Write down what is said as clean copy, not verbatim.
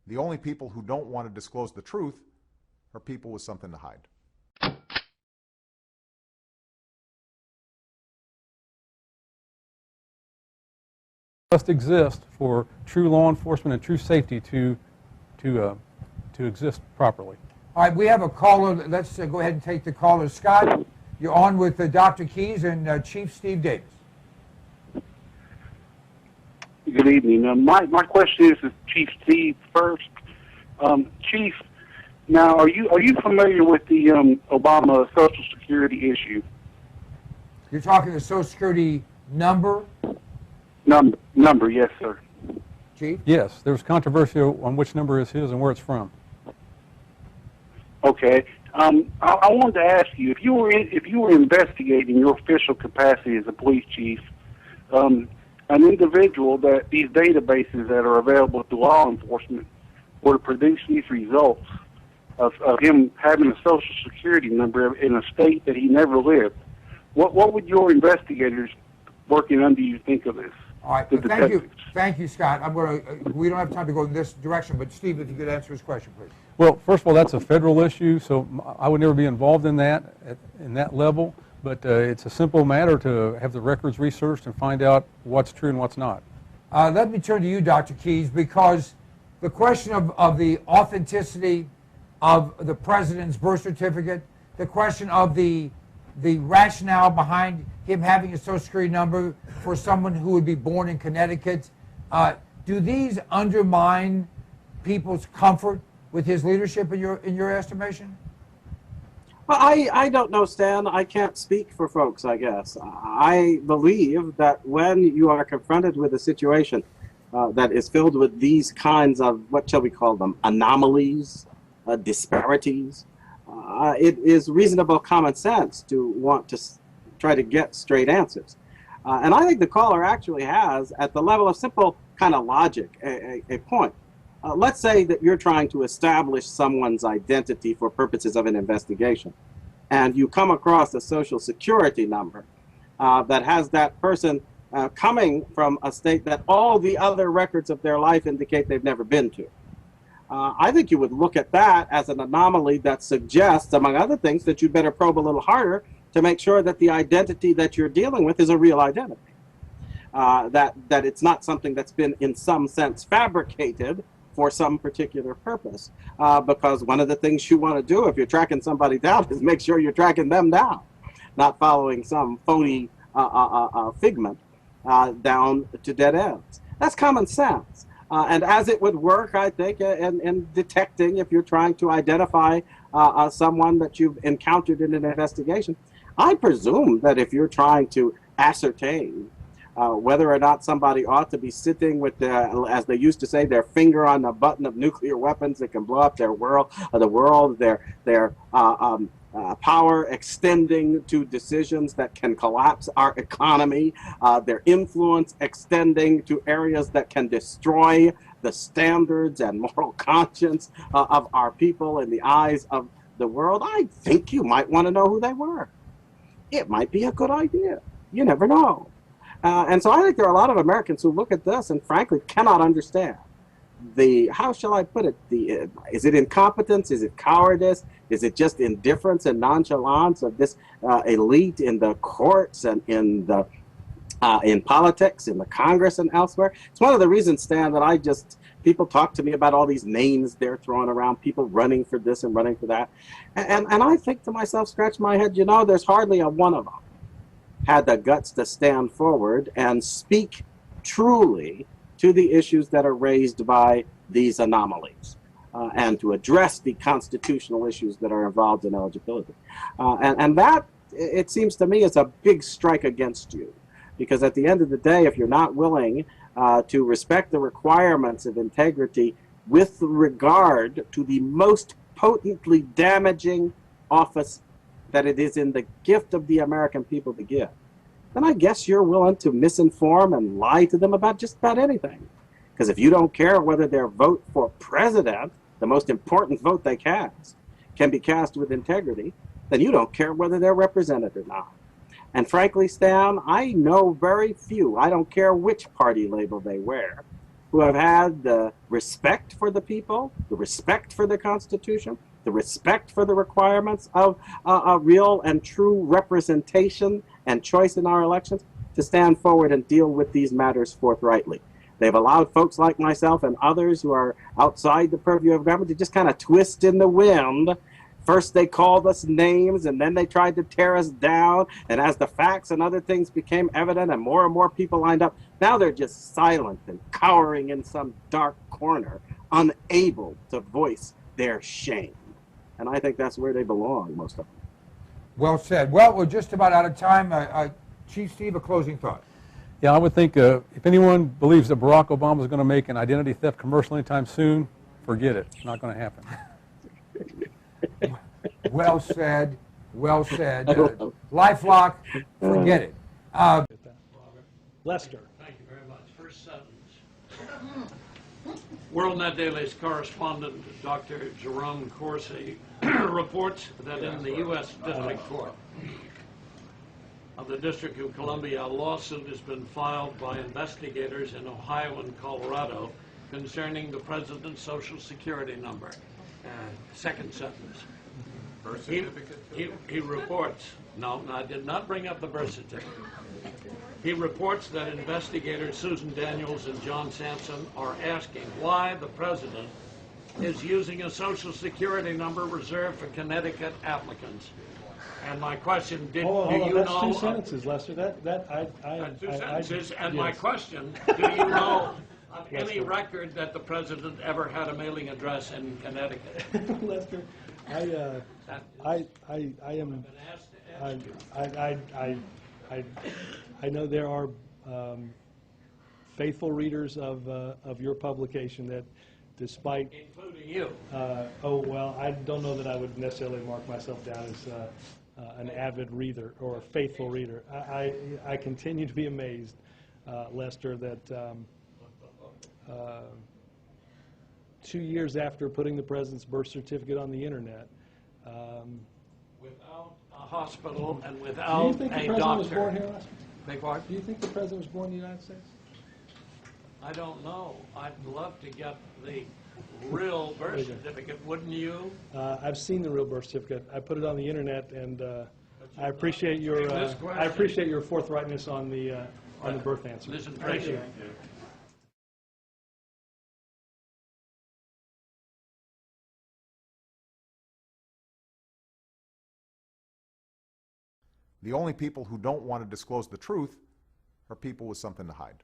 The only people who don't want to disclose the truth are people with something to hide. Must exist for true law enforcement and true safety to exist properly. All right, we have a caller. Let's go ahead and take the caller. Scott, you're on with Dr. Keys and Chief Steve Davis. Good evening. My question is to Chief Steve first. Chief, now are you familiar with the Obama Social Security issue? You're talking the Social Security number? Number, yes, sir. Chief? Yes, there's controversy on which number is his and where it's from. Okay. I wanted to ask you, if you were investigating your official capacity as a police chief, an individual that these databases that are available to law enforcement were to produce these results of him having a Social Security number in a state that he never lived, what would your investigators working under you think of this? All right, thank you, Scott. We don't have time to go in this direction, but Steve, if you could answer his question, please. Well, first of all, that's a federal issue, so I would never be involved in that in that level. But it's a simple matter to have the records researched and find out what's true and what's not. Let me turn to you, Dr. Keys, because the question of the authenticity of the president's birth certificate, the question of the rationale behind him having a Social Security number for someone who would be born in Connecticut, do these undermine people's comfort with his leadership in your estimation? Well, I don't know, Stan. I can't speak for folks, I guess. I believe that when you are confronted with a situation that is filled with these kinds of, what shall we call them, anomalies, disparities, it is reasonable common sense to want to try to get straight answers. And I think the caller actually has, at the level of simple kind of logic, a point. Let's say that you're trying to establish someone's identity for purposes of an investigation, and you come across a Social Security number that has that person coming from a state that all the other records of their life indicate they've never been to. I think you would look at that as an anomaly that suggests, among other things, that you'd better probe a little harder to make sure that the identity that you're dealing with is a real identity. That it's not something that's been, in some sense, fabricated for some particular purpose. Because one of the things you want to do if you're tracking somebody down is make sure you're tracking them down, not following some phony figment down to dead ends. That's common sense. And as it would work, I think, in detecting, if you're trying to identify someone that you've encountered in an investigation, I presume that if you're trying to ascertain whether or not somebody ought to be sitting with, as they used to say, their finger on the button of nuclear weapons that can blow up their world, their power extending to decisions that can collapse our economy, their influence extending to areas that can destroy the standards and moral conscience of our people in the eyes of the world, I think you might want to know who they were. It might be a good idea. You never know. And so I think there are a lot of Americans who look at this and frankly cannot understand how shall I put it, is it incompetence, is it cowardice, is it just indifference and nonchalance of this elite in the courts and in politics, in the Congress and elsewhere? It's one of the reasons, Stan, that people talk to me about all these names they're throwing around, people running for this and running for that. And I think to myself, scratch my head, there's hardly a one of them had the guts to stand forward and speak truly to the issues that are raised by these anomalies and to address the constitutional issues that are involved in eligibility. And that, it seems to me, is a big strike against you. Because at the end of the day, if you're not willing to respect the requirements of integrity with regard to the most potently damaging office that it is in the gift of the American people to give, then I guess you're willing to misinform and lie to them about just about anything. Because if you don't care whether their vote for president, the most important vote they cast, can be cast with integrity, then you don't care whether they're represented or not. And frankly, Stan, I know very few, I don't care which party label they wear, who have had the respect for the people, the respect for the Constitution, the respect for the requirements of a real and true representation and choice in our elections, to stand forward and deal with these matters forthrightly. They've allowed folks like myself and others who are outside the purview of government to just kind of twist in the wind. First they called us names, and then they tried to tear us down. And as the facts and other things became evident and more people lined up, now they're just silent and cowering in some dark corner, unable to voice their shame. And I think that's where they belong, most of them. Well said. Well, we're just about out of time. Chief Steve, a closing thought. Yeah, I would think if anyone believes that Barack Obama is going to make an identity theft commercial anytime soon, forget it. It's not going to happen. Well said. Well said. LifeLock, forget it. Lester. Thank you very much. First sentence. WorldNet Daily's correspondent, Dr. Jerome Corsi, reports that in the U.S. District Court of the District of Columbia, a lawsuit has been filed by investigators in Ohio and Colorado concerning the president's Social Security number. Second sentence. Birth certificate? He reports, no, I did not bring up the birth certificate. He reports that investigators Susan Daniels and John Sampson are asking why the president is using a Social Security number reserved for Connecticut applicants. And my question, do you know? That's two sentences, Lester. Two sentences, and my question, do you know of any record that the president ever had a mailing address in Connecticut? Lester, I know there are faithful readers of your publication that, despite Including you. Well, I don't know that I would necessarily mark myself down as an avid reader or a faithful reader. I continue to be amazed, Lester, that 2 years after putting the president's birth certificate on the internet, Without a hospital and do without you think the a president doctor. was born here, Lester? Beg pardon? Do you think the president was born in the United States? I don't know. I'd love to get the real birth certificate, wouldn't you? I've seen the real birth certificate. I put it on the internet, and I appreciate your This question- I appreciate your forthrightness on the birth answer. Listen, Thank Tracy. you. The only people who don't want to disclose the truth are people with something to hide.